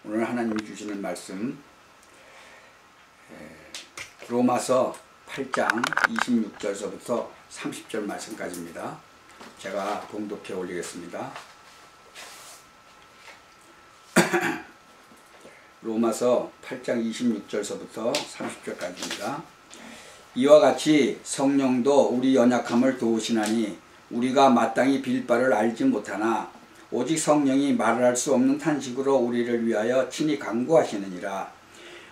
오늘 하나님이 주시는 말씀 로마서 8장 26절서부터 30절 말씀까지입니다. 제가 봉독해 올리겠습니다. 로마서 8장 26절서부터 30절까지입니다. 이와 같이 성령도 우리 연약함을 도우시나니 우리가 마땅히 빌 바를 알지 못하나 오직 성령이 말할 수 없는 탄식으로 우리를 위하여 친히 간구하시느니라.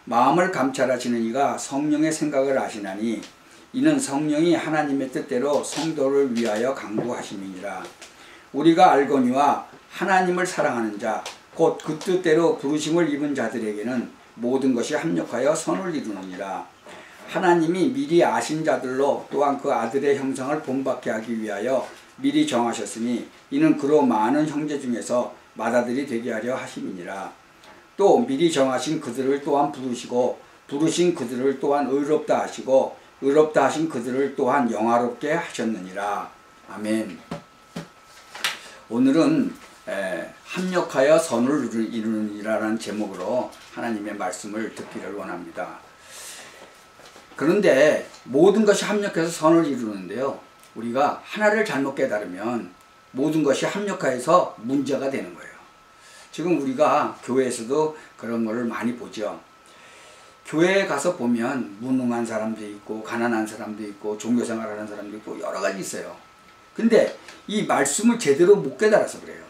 마음을 감찰하시는 이가 성령의 생각을 아시나니 이는 성령이 하나님의 뜻대로 성도를 위하여 간구하심이니라. 우리가 알거니와 하나님을 사랑하는 자 곧 그 뜻대로 부르심을 입은 자들에게는 모든 것이 합력하여 선을 이루느니라. 하나님이 미리 아신 자들로 또한 그 아들의 형상을 본받게 하기 위하여 미리 정하셨으니 이는 그로 많은 형제 중에서 맏아들이 되게 하려 하심이니라. 또 미리 정하신 그들을 또한 부르시고 부르신 그들을 또한 의롭다 하시고 의롭다 하신 그들을 또한 영화롭게 하셨느니라. 아멘. 오늘은 합력하여 선을 이루느니라는 제목으로 하나님의 말씀을 듣기를 원합니다. 그런데 모든 것이 합력해서 선을 이루는데요, 우리가 하나를 잘못 깨달으면 모든 것이 합력해서 문제가 되는 거예요. 지금 우리가 교회에서도 그런 거를 많이 보죠. 교회에 가서 보면 무능한 사람도 있고 가난한 사람도 있고 종교생활하는 사람도 있고 여러 가지 있어요. 근데 이 말씀을 제대로 못 깨달아서 그래요.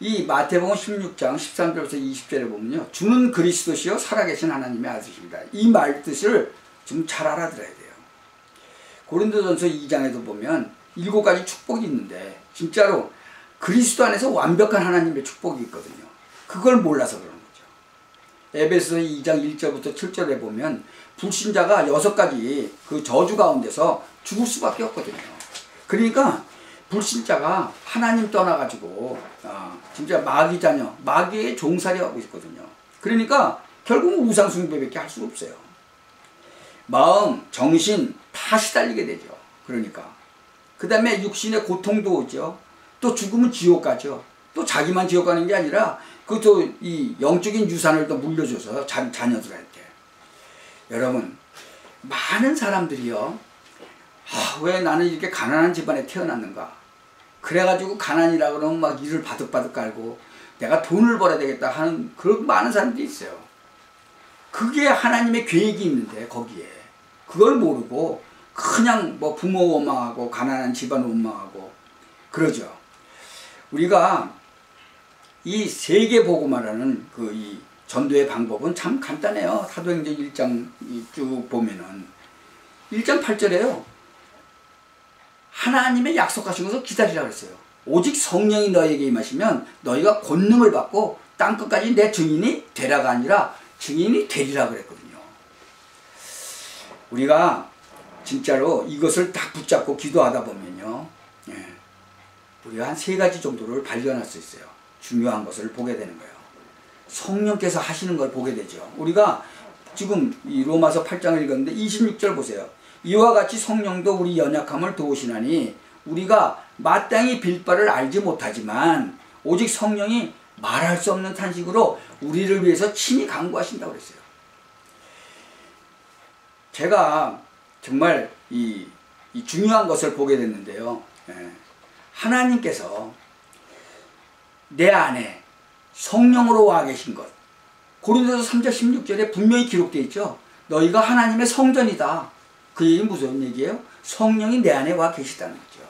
이 마태복음 16장 13절부터 20절에 보면요, 주는 그리스도시요 살아계신 하나님의 아들이십니다. 이 말 뜻을 좀 잘 알아들어야 돼요. 고린도전서 2장에도 보면 7가지 축복이 있는데 진짜로 그리스도 안에서 완벽한 하나님의 축복이 있거든요. 그걸 몰라서 그런 거죠. 에베소서 2장 1절부터 7절에 보면 불신자가 6가지 그 저주 가운데서 죽을 수밖에 없거든요. 그러니까 불신자가 하나님 떠나가지고 진짜 마귀 자녀, 마귀의 종살이 하고 있거든요. 그러니까 결국은 우상숭배밖에 할 수 없어요. 마음, 정신 다 시달리게 되죠. 그러니까 그 다음에 육신의 고통도 오죠. 또 죽으면 지옥 가죠. 또 자기만 지옥 가는 게 아니라 그것도 이 영적인 유산을 또 물려줘서 자녀들한테. 여러분, 많은 사람들이요, 왜 나는 이렇게 가난한 집안에 태어났는가, 그래가지고 가난이라 그러면 막 이를 바득바득 깔고 내가 돈을 벌어야 되겠다 하는 그런 많은 사람들이 있어요. 그게 하나님의 계획이 있는데 거기에 그걸 모르고 그냥 뭐 부모 원망하고 가난한 집안 원망하고 그러죠. 우리가 이 세계복음화라는 그 이 전도의 방법은 참 간단해요. 사도행전 1장 쭉 보면은 1장 8절에요. 하나님의 약속하신 것을 기다리라고 했어요. 오직 성령이 너에게 임하시면 너희가 권능을 받고 땅끝까지 내 증인이 되라가 아니라 증인이 되리라 그랬거든요. 우리가 진짜로 이것을 딱 붙잡고 기도하다 보면요, 우리가 한 3가지 정도를 발견할 수 있어요. 중요한 것을 보게 되는 거예요. 성령께서 하시는 걸 보게 되죠. 우리가 지금 이 로마서 8장을 읽었는데 26절 보세요. 이와 같이 성령도 우리 연약함을 도우시나니 우리가 마땅히 빌 바를 알지 못하지만 오직 성령이 말할 수 없는 탄식으로 우리를 위해서 친히 간구하신다고 그랬어요. 제가 정말 이 중요한 것을 보게 됐는데요, 하나님께서 내 안에 성령으로 와 계신 것, 고린도서 3장 16절에 분명히 기록되어 있죠. 너희가 하나님의 성전이다. 그 얘기는 무슨 얘기예요? 성령이 내 안에 와 계시다는 거죠.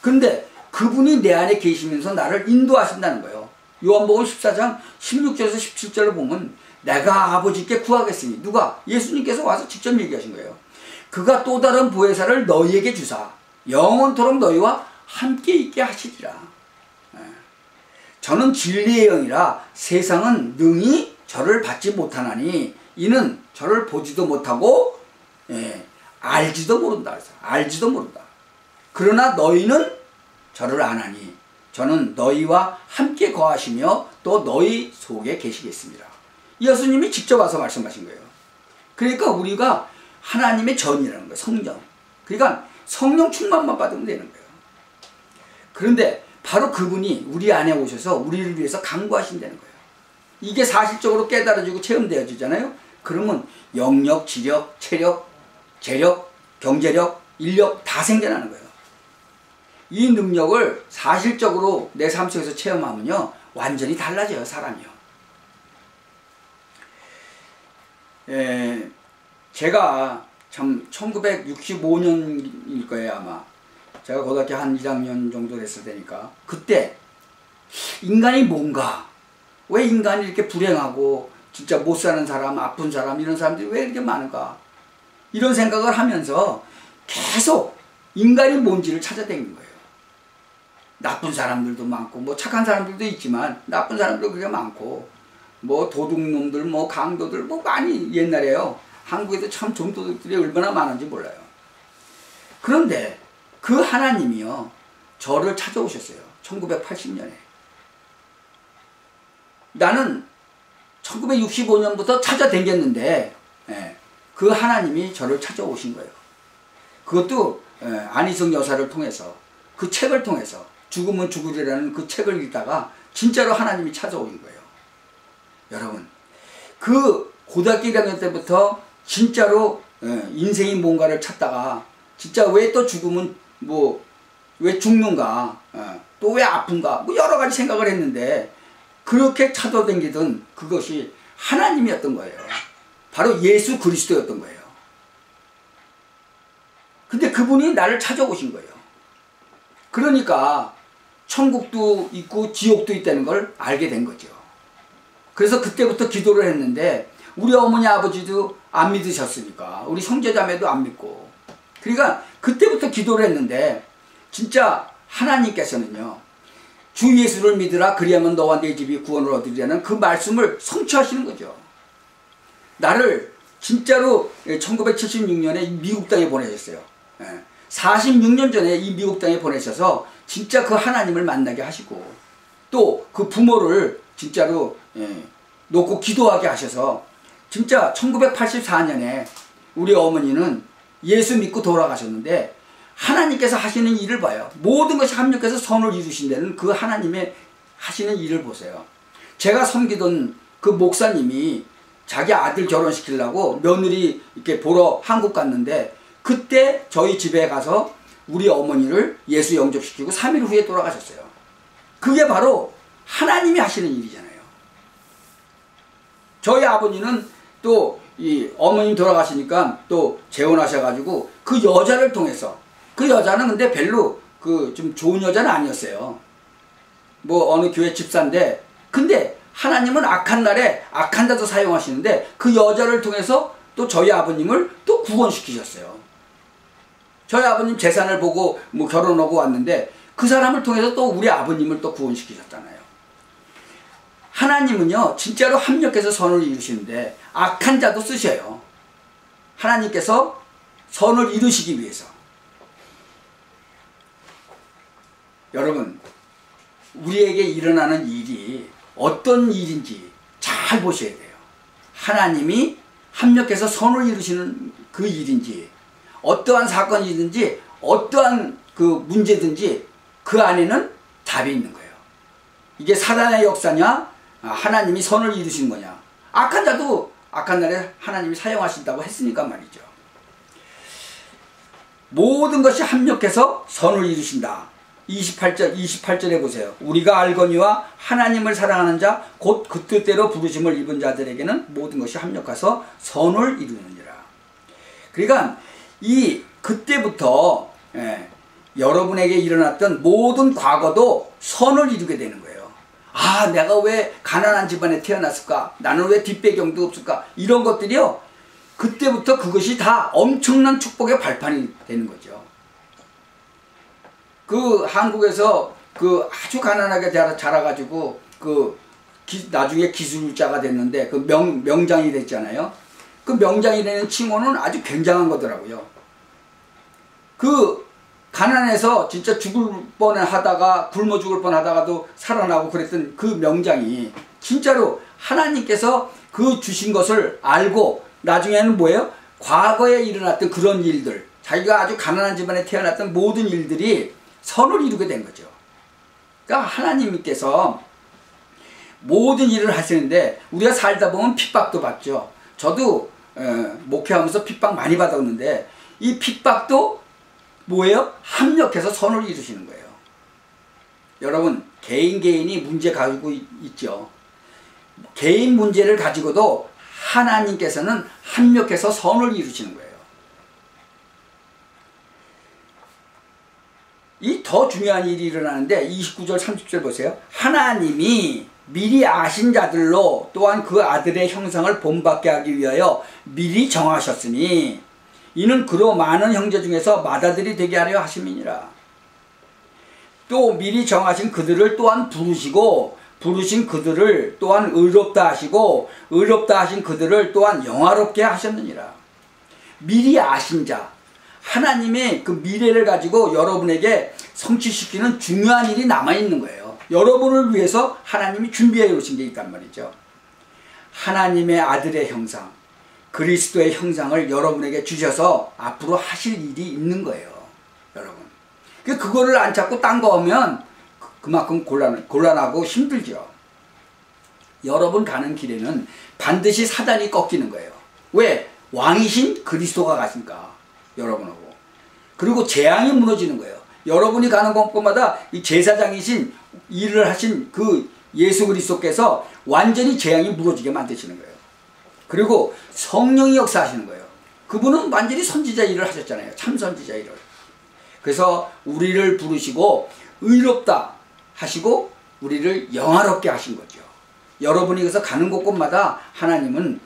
근데 그분이 내 안에 계시면서 나를 인도하신다는 거예요. 요한복음 14장 16절에서 17절을 보면 내가 아버지께 구하겠으니, 누가? 예수님께서 와서 직접 얘기하신 거예요. 그가 또 다른 보혜사를 너희에게 주사 영원토록 너희와 함께 있게 하시리라. 저는 진리의 영이라 세상은 능히 저를 받지 못하나니 이는 저를 보지도 못하고 알지도 모른다. 그래서 알지도 모른다. 그러나 너희는 저를 아나니 저는 너희와 함께 거하시며 또 너희 속에 계시겠습니다. 예수님이 직접 와서 말씀하신 거예요. 그러니까 우리가 하나님의 전이라는 거예요. 성령. 그러니까 성령 충만만 받으면 되는 거예요. 그런데 바로 그분이 우리 안에 오셔서 우리를 위해서 강구하신다는 거예요. 이게 사실적으로 깨달아지고 체험되어지잖아요. 그러면 영역, 지력, 체력, 재력, 경제력, 인력 다 생겨나는 거예요. 이 능력을 사실적으로 내 삶 속에서 체험하면요, 완전히 달라져요, 사람이요. 제가 참 1965년일 거예요, 아마. 제가 고등학교 한 1학년 정도 됐을 때니까. 그때 인간이 뭔가, 왜 인간이 이렇게 불행하고 진짜 못 사는 사람, 아픈 사람, 이런 사람들이 왜 이렇게 많은가, 이런 생각을 하면서 계속 인간이 뭔지를 찾아다니는 거예요. 나쁜 사람들도 많고 뭐 착한 사람들도 있지만 나쁜 사람들도 그게 많고, 뭐 도둑놈들, 뭐 강도들, 뭐 많이, 옛날에요 한국에도 참 좀도둑들이 얼마나 많은지 몰라요. 그런데 그 하나님이요, 저를 찾아오셨어요. 1980년에. 나는 1965년부터 찾아다녔는데 그 하나님이 저를 찾아오신 거예요. 그것도 안희성 여사를 통해서, 그 책을 통해서, 죽으면 죽으리라는 그 책을 읽다가 진짜로 하나님이 찾아오신 거예요. 여러분, 그 고등학교 1학년 때부터 진짜로 인생이 뭔가를 찾다가 진짜 왜 또 죽으면 뭐 왜 죽는가, 또 왜 아픈가, 뭐 여러 가지 생각을 했는데 그렇게 찾아다니던 그것이 하나님이었던 거예요. 바로 예수 그리스도였던 거예요. 근데 그분이 나를 찾아오신 거예요. 그러니까 천국도 있고 지옥도 있다는 걸 알게 된 거죠. 그래서 그때부터 기도를 했는데 우리 어머니 아버지도 안 믿으셨으니까, 우리 형제자매도 안 믿고, 그러니까 그때부터 기도를 했는데 진짜 하나님께서는요, 주 예수를 믿으라 그리하면 너와 네 집이 구원을 얻으리라는 그 말씀을 성취하시는 거죠. 나를 진짜로 1976년에 미국 땅에 보내셨어요. 46년 전에 이 미국 땅에 보내셔서 진짜 그 하나님을 만나게 하시고, 또 그 부모를 진짜로 놓고 기도하게 하셔서 진짜 1984년에 우리 어머니는 예수 믿고 돌아가셨는데 하나님께서 하시는 일을 봐요. 모든 것이 합력해서 선을 이루신다는 그 하나님의 하시는 일을 보세요. 제가 섬기던 그 목사님이 자기 아들 결혼시키려고 며느리 이렇게 보러 한국 갔는데, 그때 저희 집에 가서 우리 어머니를 예수 영접시키고 3일 후에 돌아가셨어요. 그게 바로 하나님이 하시는 일이잖아요. 저희 아버지는 또 이 어머님 돌아가시니까 또 재혼하셔가지고 그 여자를 통해서, 그 여자는 근데 별로 그 좀 좋은 여자는 아니었어요. 뭐 어느 교회 집사인데, 근데 하나님은 악한 날에 악한 자도 사용하시는데 그 여자를 통해서 또 저희 아버님을 또 구원시키셨어요. 저희 아버님 재산을 보고 뭐 결혼하고 왔는데 그 사람을 통해서 또 우리 아버님을 또 구원시키셨잖아요. 하나님은요 진짜로 합력해서 선을 이루시는데 악한 자도 쓰셔요. 하나님께서 선을 이루시기 위해서. 여러분, 우리에게 일어나는 일이 어떤 일인지 잘 보셔야 돼요. 하나님이 합력해서 선을 이루시는 그 일인지, 어떠한 사건이든지 어떠한 그 문제든지 그 안에는 답이 있는 거예요. 이게 사단의 역사냐, 하나님이 선을 이루신 거냐. 악한 자도 악한 날에 하나님이 사용하신다고 했으니까 말이죠. 모든 것이 합력해서 선을 이루신다. 28절에 보세요. 우리가 알거니와 하나님을 사랑하는 자 곧 그 뜻대로 부르심을 입은 자들에게는 모든 것이 합력해서 선을 이루느니라. 그러니까 그때부터 여러분에게 일어났던 모든 과거도 선을 이루게 되는 거예요. 아, 내가 왜 가난한 집안에 태어났을까? 나는 왜 뒷배경도 없을까? 이런 것들이요, 그때부터 그것이 다 엄청난 축복의 발판이 되는 거죠. 그 한국에서 그 아주 가난하게 자라가지고 나중에 기술자가 됐는데 그 명장이 됐잖아요. 그 명장이 되는 칭호는 아주 굉장한 거더라고요. 그 가난해서 진짜 죽을 뻔하다가 굶어 죽을 뻔하다가도 살아나고 그랬던 그 명장이 진짜로 하나님께서 그 주신 것을 알고 나중에는 뭐예요? 과거에 일어났던 그런 일들, 자기가 아주 가난한 집안에 태어났던 모든 일들이 선을 이루게 된 거죠. 그러니까 하나님께서 모든 일을 하시는데 우리가 살다 보면 핍박도 받죠. 저도 목회하면서 핍박 많이 받았는데 이 핍박도 뭐예요? 합력해서 선을 이루시는 거예요. 여러분, 개인이 문제 가지고 있죠. 개인 문제를 가지고도 하나님께서는 합력해서 선을 이루시는 거예요. 이 더 중요한 일이 일어나는데 29절 30절 보세요. 하나님이 미리 아신 자들로 또한 그 아들의 형상을 본받게 하기 위하여 미리 정하셨으니 이는 그로 많은 형제 중에서 맏아들이 되게 하려 하심이니라. 또 미리 정하신 그들을 또한 부르시고 부르신 그들을 또한 의롭다 하시고 의롭다 하신 그들을 또한 영화롭게 하셨느니라. 미리 아신 자, 하나님의 그 미래를 가지고 여러분에게 성취시키는 중요한 일이 남아있는 거예요. 여러분을 위해서 하나님이 준비해 오신 게 있단 말이죠. 하나님의 아들의 형상, 그리스도의 형상을 여러분에게 주셔서 앞으로 하실 일이 있는 거예요. 여러분, 그거를 안 찾고 딴 거 하면 그만큼 곤란하고 힘들죠. 여러분 가는 길에는 반드시 사단이 꺾이는 거예요. 왜? 왕이신 그리스도가 가시니까 여러분하고. 그리고 재앙이 무너지는 거예요. 여러분이 가는 곳마다 이 제사장이신 일을 하신 그 예수 그리스도께서 완전히 재앙이 무너지게 만드시는 거예요. 그리고 성령이 역사하시는 거예요. 그분은 완전히 선지자 일을 하셨잖아요. 참 선지자 일을. 그래서 우리를 부르시고 의롭다 하시고 우리를 영화롭게 하신 거죠. 여러분이 그래서 가는 곳곳마다 하나님은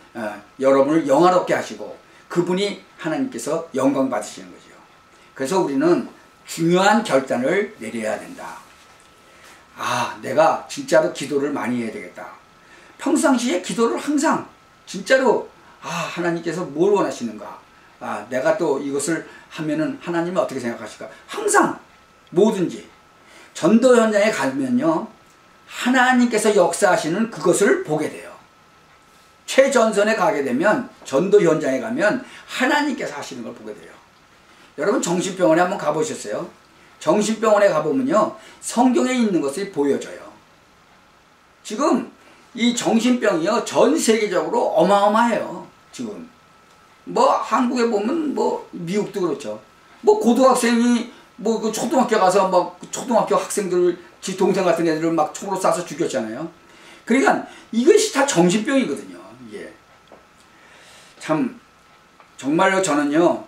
여러분을 영화롭게 하시고 그분이 하나님께서 영광 받으시는 거죠. 그래서 우리는 중요한 결단을 내려야 된다. 아, 내가 진짜로 기도를 많이 해야 되겠다. 평상시에 기도를 항상 진짜로 하나님께서 뭘 원하시는가? 내가 또 이것을 하면은 하나님은 어떻게 생각하실까? 항상 뭐든지 전도 현장에 가면요, 하나님께서 역사하시는 그것을 보게 돼요. 최전선에 가게 되면, 전도 현장에 가면 하나님께서 하시는 걸 보게 돼요. 여러분 정신병원에 한번 가보셨어요? 정신병원에 가보면요, 성경에 있는 것이 보여져요. 지금 이 정신병이요, 전 세계적으로 어마어마해요. 지금 뭐 한국에 보면 뭐 미국도 그렇죠. 뭐 고등학생이 뭐 그 초등학교 가서 막 초등학교 학생들 지 동생 같은 애들을 막 총으로 쏴서 죽였잖아요. 그러니까 이것이 다 정신병이거든요. 이게 참 정말로 저는요,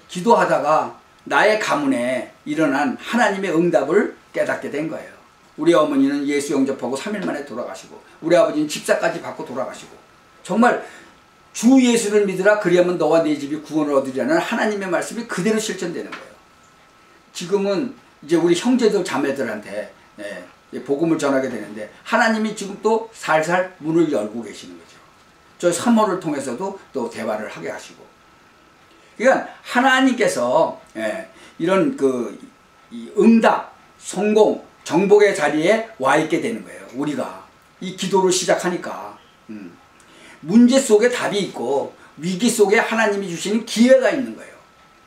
기도하다가 나의 가문에 일어난 하나님의 응답을 깨닫게 된 거예요. 우리 어머니는 예수 영접하고 3일 만에 돌아가시고, 우리 아버지는 집사까지 받고 돌아가시고, 정말 주 예수를 믿으라 그리하면 너와 네 집이 구원을 얻으리라는 하나님의 말씀이 그대로 실천되는 거예요. 지금은 이제 우리 형제들 자매들한테 복음을 전하게 되는데 하나님이 지금 또 살살 문을 열고 계시는 거죠. 저 사모를 통해서도 또 대화를 하게 하시고, 그러니까 하나님께서 이런 이 응답, 성공, 정복의 자리에 와 있게 되는 거예요. 우리가 이 기도를 시작하니까 문제 속에 답이 있고 위기 속에 하나님이 주시는 기회가 있는 거예요.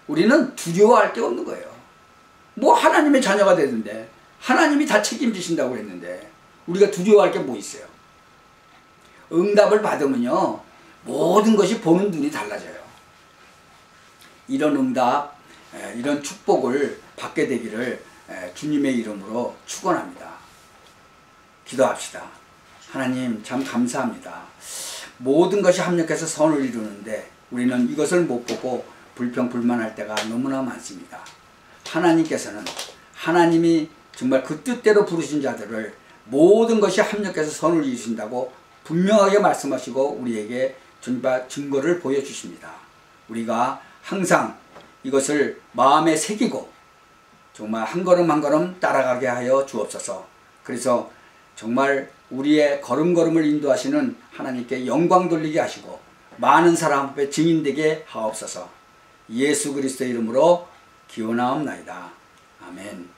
우리는 두려워할 게 없는 거예요. 뭐 하나님의 자녀가 되는데, 하나님이 다 책임지신다고 했는데 우리가 두려워할 게 뭐 있어요? 응답을 받으면요, 모든 것이 보는 눈이 달라져요. 이런 응답, 이런 축복을 받게 되기를 주님의 이름으로 축원합니다. 기도합시다. 하나님 참 감사합니다. 모든 것이 합력해서 선을 이루는데 우리는 이것을 못 보고 불평불만할 때가 너무나 많습니다. 하나님께서는 하나님이 정말 그 뜻대로 부르신 자들을 모든 것이 합력해서 선을 이루신다고 분명하게 말씀하시고 우리에게 증거를 보여주십니다. 우리가 항상 이것을 마음에 새기고 정말 한 걸음 한 걸음 따라가게 하여 주옵소서. 그래서 정말 우리의 걸음걸음을 인도하시는 하나님께 영광 돌리게 하시고 많은 사람 앞에 증인되게 하옵소서. 예수 그리스도의 이름으로 기원하옵나이다. 아멘.